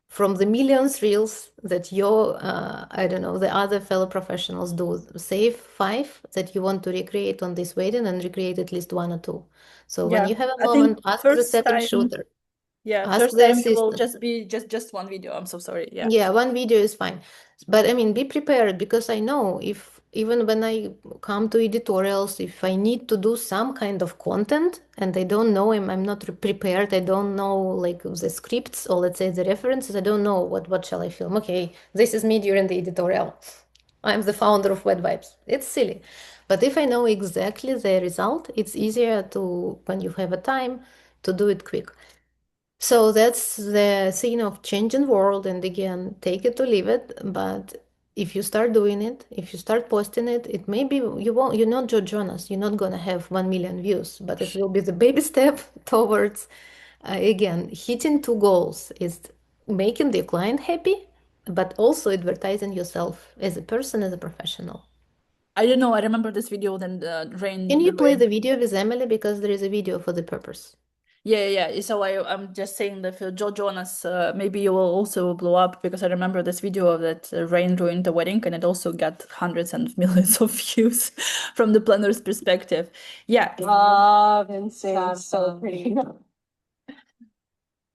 from the millions reels that your I don't know, the other fellow professionals do. Save 5 that you want to recreate on this wedding and recreate at least 1 or 2. So when Yeah. you have a I think moment, ask the first second time, shooter, yeah, ask first the time it will assistant. just be just one video. I'm so sorry. Yeah. Yeah, one video is fine. But I mean, be prepared, because I know if even when I come to editorials, if I need to do some kind of content and I don't know, I'm not prepared, I don't know like the scripts or let's say the references, I don't know what shall I film. Okay, this is me during the editorial. I'm the founder of WedVibes. It's silly. But if I know exactly the result, it's easier to, when you have a time, to do it quick. So that's the thing of changing world, and again, take it or leave it. But if you start doing it, if you start posting it, it may be you won't. You're not Joe Jonas. You're not gonna have 1 million views, but it will be the baby step towards again hitting two goals: is making the client happy, but also advertising yourself as a person, as a professional. I don't know. I remember this video then the Can rain you the play rain. the video with Emily, because there is a video for the purpose? Yeah, yeah, yeah. So I'm just saying that for Joe Jonas, maybe you will also blow up because I remember this video of that rain ruined the wedding, and it also got hundreds and millions of views from the planner's perspective. Yeah. Insane. So pretty.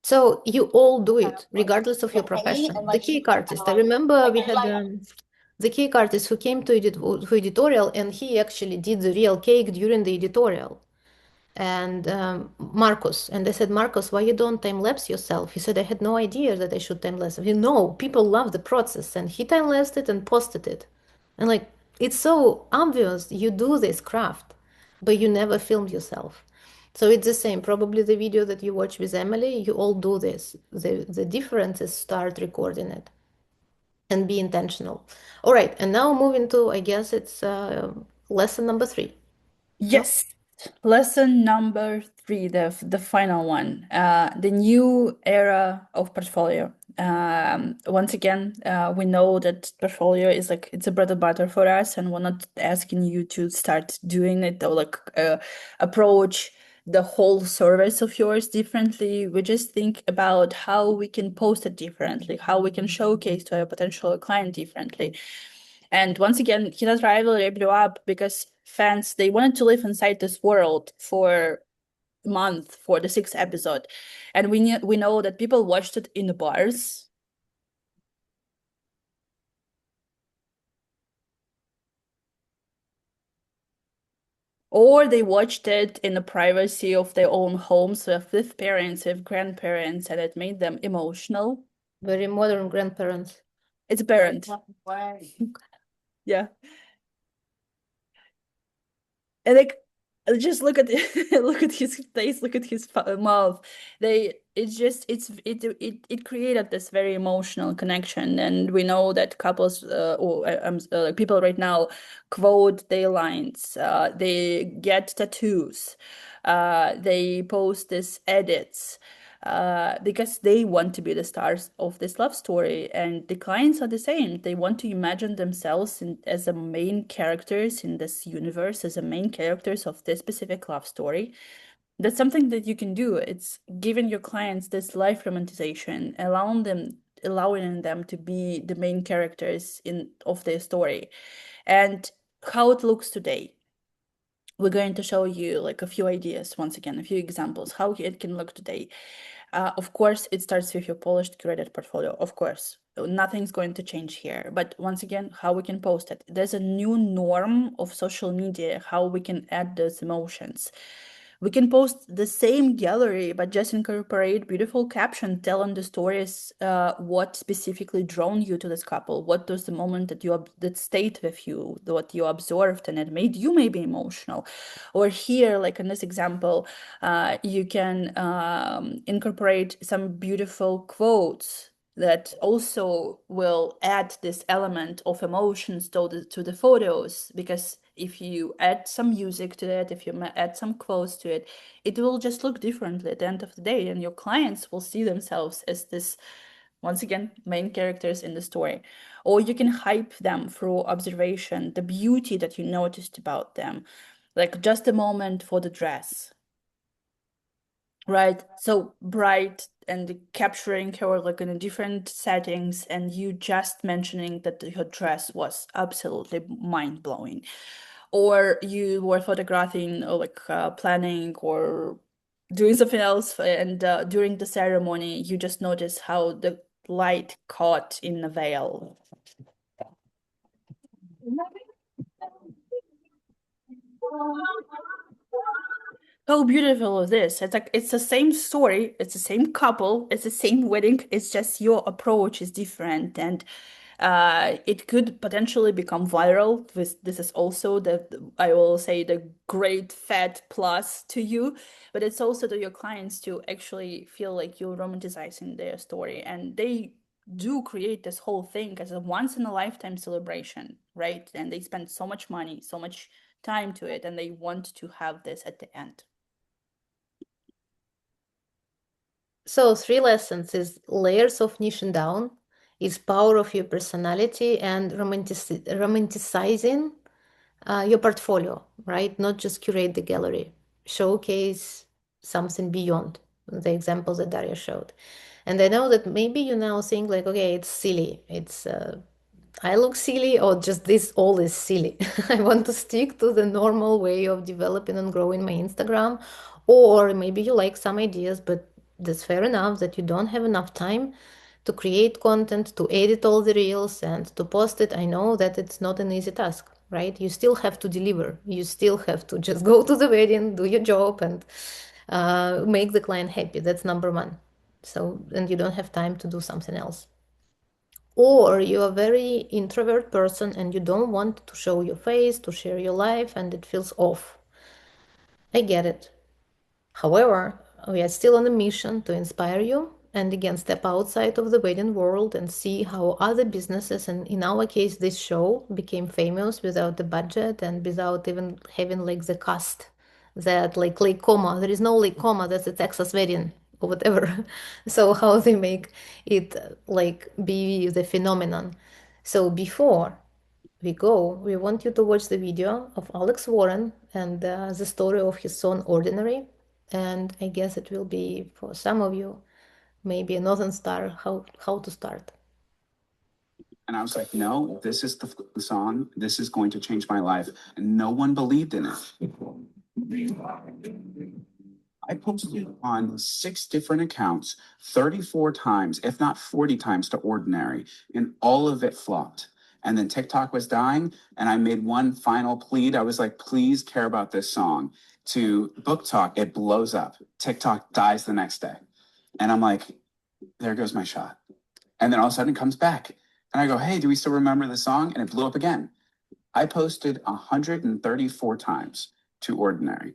So you all do it, regardless of your profession. And The like cake artist. I remember we had the cake artist who came to editorial, and he actually did the real cake during the editorial. And Marcus, and I said, Marcus, why you don't time lapse yourself? He said, I had no idea that I should time lapse. You know, people love the process, and he time lapsed it and posted it. And like, it's so obvious you do this craft, but you never filmed yourself. So it's the same. Probably the video that you watch with Emily, you all do this. The difference is start recording it. and be intentional. All right, and now moving to, I guess it's lesson number three. No? Yes. Lesson number three, the final one, the new era of portfolio. Once again, we know that portfolio is like it's a bread and butter for us, and we're not asking you to start doing it or like approach the whole service of yours differently. We just think about how we can post it differently, how we can showcase to a potential client differently. And once again, Heated Rivalry blew up because fans, they wanted to live inside this world for a month for the sixth episode. And we know that people watched it in the bars. Or they watched it in the privacy of their own homes with parents, with grandparents, and it made them emotional. Very modern grandparents. It's a parent. Yeah. And like just look at look at his face, look at his mouth. It created this very emotional connection, and we know that couples like people right now quote their lines, they get tattoos, they post these edits, because they want to be the stars of this love story. And the clients are the same. They want to imagine themselves as the main characters in this universe, as the main characters of this specific love story. That's something that you can do. It's giving your clients this life romanticization, allowing them to be the main characters of their story. And how it looks today, we're going to show you like a few ideas, once again, a few examples, how it can look today. Of course, it starts with your polished, curated portfolio. Of course, nothing's going to change here. But once again, how we can post it. There's a new norm of social media, how we can add those emotions. We can post the same gallery, but just incorporate beautiful caption telling the stories, what specifically drawn you to this couple, what was the moment that stayed with you, what you observed, and it made you maybe emotional. Or here, like in this example, you can incorporate some beautiful quotes that also will add this element of emotions to the photos, because if you add some music to it, if you add some quotes to it, it will just look differently at the end of the day, and your clients will see themselves as this, once again, main characters in the story. Or you can hype them through observation, the beauty that you noticed about them, like just a moment for the dress, right? So bright and capturing her like in different settings, and you just mentioning that her dress was absolutely mind-blowing. Or you were photographing or like planning or doing something else, and during the ceremony you just notice how the light caught in the veil. How beautiful is this? It's like it's the same story, it's the same couple, it's the same wedding, it's just your approach is different. And it could potentially become viral. This is also I will say the great fat plus to you, but it's also to your clients to actually feel like you're romanticizing their story, and they do create this whole thing as a once in a lifetime celebration, right? And they spend so much money, so much time to it, and they want to have this at the end. So three lessons is layers of niching down, is power of your personality, and romanticizing your portfolio, right? Not just curate the gallery, showcase something beyond the examples that Daria showed. And I know that maybe you now think like, okay, it's silly. It's I look silly, or just this all is silly. I want to stick to the normal way of developing and growing my Instagram. Or maybe you like some ideas, but that's fair enough that you don't have enough time to create content, to edit all the reels and to post it. I know that it's not an easy task, right? You still have to deliver. You still have to just go to the wedding, do your job, and make the client happy. That's number one. So, and you don't have time to do something else. Or you're a very introvert person and you don't want to show your face, to share your life, and it feels off. I get it. However, we are still on a mission to inspire you and again step outside of the wedding world and see how other businesses, and in our case this show, became famous without the budget and without even having like the cast that like Lake Como. There is no Lake Como, that's a Texas wedding or whatever. So how they make it like be the phenomenon. So before we go, we want you to watch the video of Alex Warren and the story of his son Ordinary. And I guess it will be for some of you maybe a Northern Star how to start. And I was like, no, this is the song. This is going to change my life. And no one believed in it. I posted on 6 different accounts 34 times, if not 40 times to Ordinary, and all of it flopped. And then TikTok was dying, and I made one final plead. I was like, please care about this song. To Book Talk, it blows up. TikTok dies the next day. And I'm like, there goes my shot. And then all of a sudden it comes back. And I go, hey, do we still remember the song? And it blew up again. I posted 134 times to Ordinary.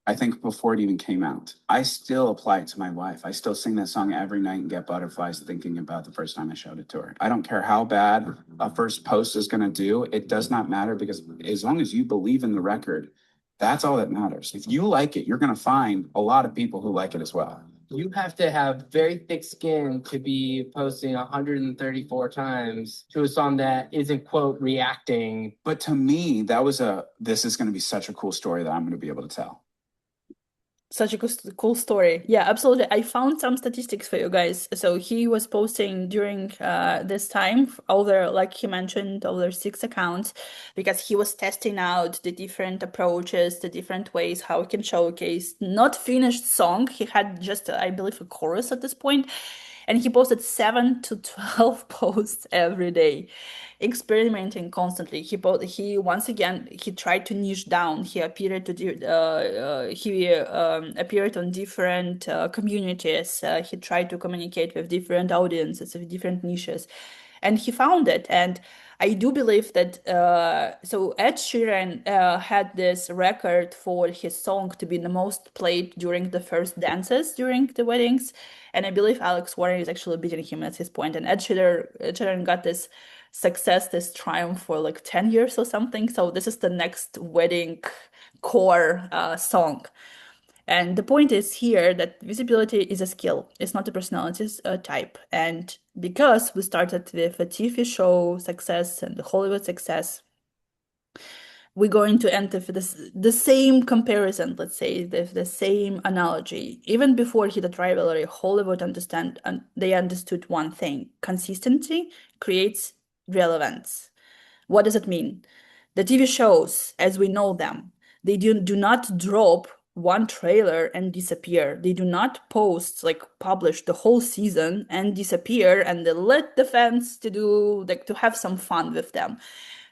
I think before it even came out. I still apply it to my wife. I still sing that song every night and get butterflies thinking about the first time I showed it to her. I don't care how bad a first post is going to do. It does not matter, because as long as you believe in the record, that's all that matters. If you like it, you're going to find a lot of people who like it as well. You have to have very thick skin to be posting 134 times to a song that isn't, quote, reacting. But to me, this is going to be such a cool story that I'm going to be able to tell. Such a cool story. Yeah, absolutely. I found some statistics for you guys. So he was posting during this time over, like he mentioned, over 6 accounts, because he was testing out the different approaches, the different ways how he can showcase not finished song. He had just, I believe, a chorus at this point, and he posted 7 to 12 posts every day, experimenting constantly. He once again he tried to niche down. He appeared appeared on different communities. He tried to communicate with different audiences, with different niches, and he found it. And I do believe that so Ed Sheeran had this record for his song to be the most played during the first dances during the weddings, and I believe Alex Warren is actually beating him at this point. And Ed Sheeran got this success, this triumph for like 10 years or something. So this is the next wedding core song. And the point is here that visibility is a skill. It's not a personality type. And because we started with a TV show success and the Hollywood success, we're going to enter for the same comparison, let's say, the same analogy. Even before Heated Rivalry, Hollywood they understood one thing: consistency creates relevance. What does it mean? The TV shows, as we know them, they do not drop one trailer and disappear. They do not publish the whole season and disappear, and they let the fans to have some fun with them.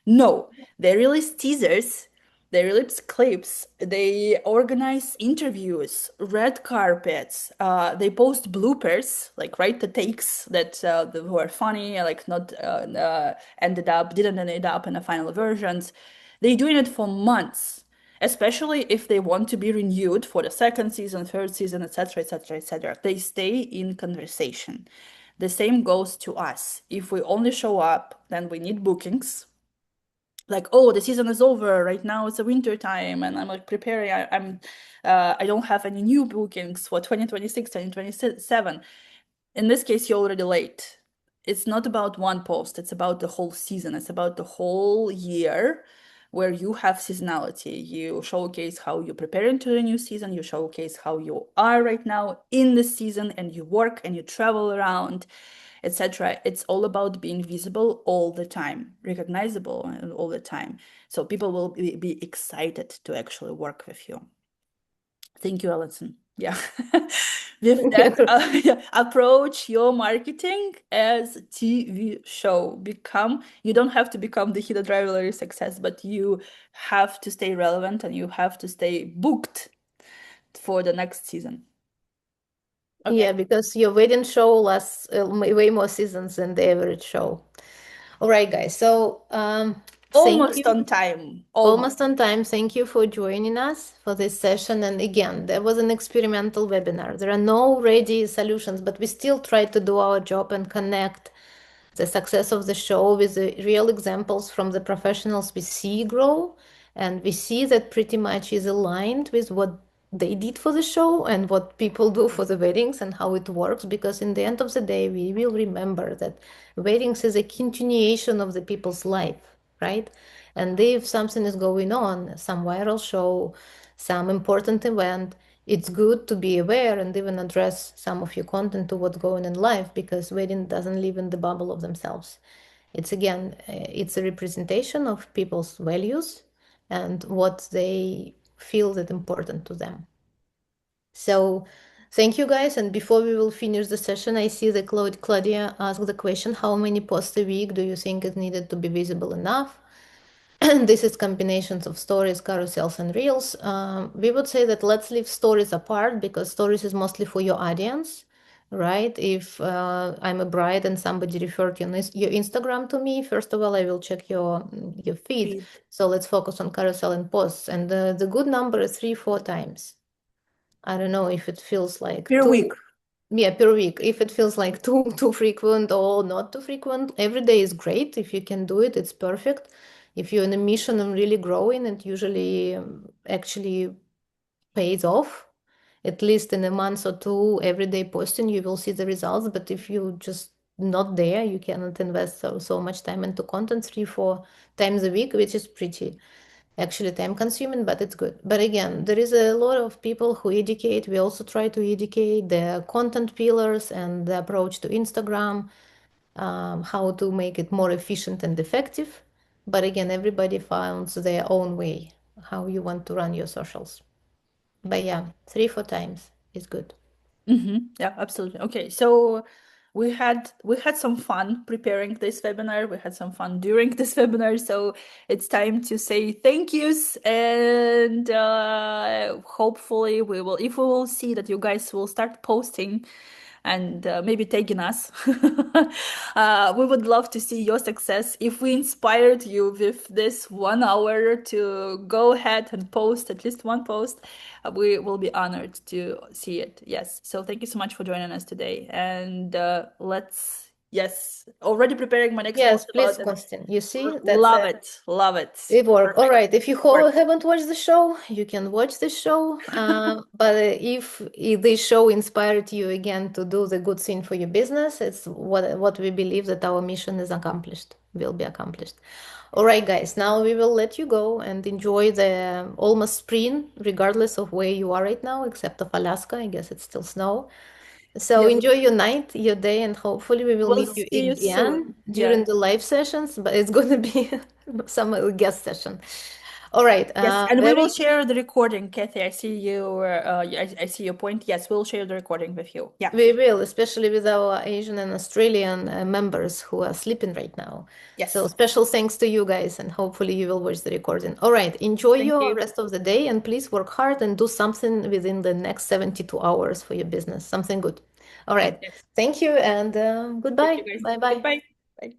No, they release teasers, they release clips, they organize interviews, red carpets, they post bloopers, like the takes that were funny, like not didn't end up in the final versions. They're doing it for months, especially if they want to be renewed for the second season, third season, etc., etc., etc. They stay in conversation. The same goes to us. If we only show up, then we need bookings. Like, oh, the season is over right now, it's a winter time, and I'm like preparing. I don't have any new bookings for 2026, 2027. In this case, you're already late. It's not about one post, it's about the whole season, it's about the whole year where you have seasonality. You showcase how you're preparing to the new season, you showcase how you are right now in the season, and you work and you travel around, etc. It's all about being visible all the time, recognizable all the time. So people will be excited to actually work with you. Thank you, Alison. Yeah. With that, approach your marketing as a TV show. You don't have to become the Heated Rivalry success, but you have to stay relevant and you have to stay booked for the next season. Okay. Yeah, because your wedding show lasts way more seasons than the average show. All right, guys. So Thank Almost you. on time. Almost. Almost on time. Thank you for joining us for this session. And again, there was an experimental webinar. There are no ready solutions, but we still try to do our job and connect the success of the show with the real examples from the professionals we see grow. And we see that pretty much is aligned with what they did for the show and what people do for the weddings and how it works. Because in the end of the day, we will remember that weddings is a continuation of the people's life, right? And if something is going on, some viral show, some important event, it's good to be aware and even address some of your content to what's going in life because wedding doesn't live in the bubble of themselves. It's again, it's a representation of people's values and what they feel that important to them. So thank you guys. And before we will finish the session, I see that Claudia asked the question, how many posts a week do you think is needed to be visible enough? This is combinations of stories, carousels, and reels. We would say that let's leave stories apart because stories is mostly for your audience, right? If I'm a bride and somebody referred your Instagram to me, first of all, I will check your feed. Feed. So let's focus on carousel and posts. And the good number is 3-4 times. I don't know if it feels like Per week. too, yeah, per week. If it feels like too frequent or not too frequent, every day is great. If you can do it, it's perfect. If you're in a mission and really growing, it usually actually pays off. At least in a month or two, every day posting, you will see the results. But if you just not there, you cannot invest so much time into content 3-4 times a week, which is pretty actually time consuming, but it's good. But again, there is a lot of people who educate. We also try to educate the content pillars and the approach to Instagram, how to make it more efficient and effective. But again, everybody finds their own way how you want to run your socials. But yeah, 3-4 times is good. Yeah, absolutely. Okay, so we had some fun preparing this webinar. We had some fun during this webinar. So it's time to say thank yous, and hopefully if we will see that you guys will start posting and maybe tagging us. We would love to see your success. If we inspired you with this 1 hour to go ahead and post at least one post, we will be honored to see it. Yes. So thank you so much for joining us today. And yes, already preparing my next Yes, post please, about it. Konstantin. You see, that's Love it. Love it. it work. All Perfect. right. If you Work. haven't watched the show, you can watch the show. But if this show inspired you again to do the good thing for your business, it's what we believe that our mission is accomplished, will be accomplished. All right, guys. Now we will let you go and enjoy the almost spring, regardless of where you are right now, except of Alaska. I guess it's still snow. So Yes. enjoy your night, your day, and hopefully we will We'll meet you see you again soon. during Yeah. the live sessions, but it's going to be some guest session. All right. Yes, and we will Very, share the recording, Kathy. I see you. I see your point. Yes, we'll share the recording with you. Yeah. we will, especially with our Asian and Australian members who are sleeping right now. So Yes. special thanks to you guys, and hopefully you will watch the recording. All right. Enjoy Thank your you. rest of the day, and please work hard and do something within the next 72 hours for your business. Something good. All right. Yes. Thank you, and Thank goodbye. you, guys. Bye bye. Goodbye. Bye.